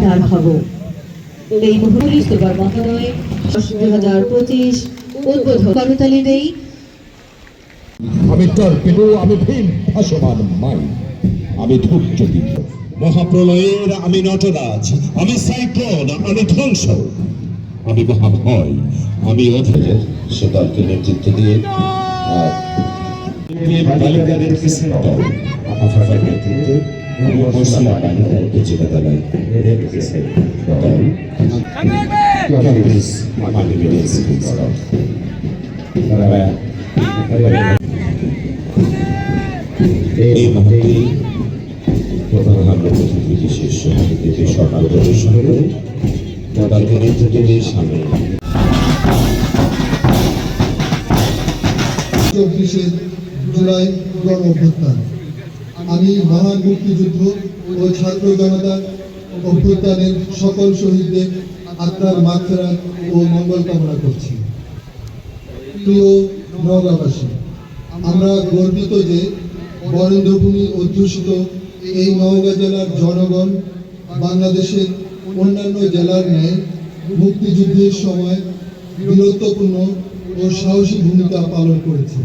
অংশীদার হব। এই মুহূর্তে সুপার মহোদয় 2025 উদ্বোধন করতালি দেই। আমি টর্পেডো, আমি ভীম ভাসমান মাই, আমি ধূপজ্যোতি। মহাপ্রলয়ের আমি নটরাজ, আমি সাইক্লোন, আমি ধ্বংস, আমি মহাভয়, আমি অধীর। সে দলকে নেতৃত্ব দিয়ে বালিকাদের দল আফাফার নেতৃত্বে মশলা বালিকা উপজেলা দল মাল্টিমিডিয়া স্কিলস দল। এই মুহূর্তে প্রধান অতিথি বিশেষ অতিথি সভা পরিবেশন করে দলকে নেতৃত্ব দিয়ে সামনে 24 জুলাই গণ অভ্যুত্থান। আমি মহান মুক্তিযুদ্ধ ও ছাত্র জনতার অভ্যুত্থানের সকল শহীদদের আত্মার মাগফিরাত ও মঙ্গল কামনা করছি। প্রিয় নওগাঁবাসী, আমরা গর্বিত যে বরেন্দ্রভূমি অধ্যুষিত এই নওগাঁ জেলার জনগণ বাংলাদেশের অন্যান্য জেলার ন্যায় মুক্তিযুদ্ধের সময় বীরত্বপূর্ণ ও সাহসী ভূমিকা পালন করেছে।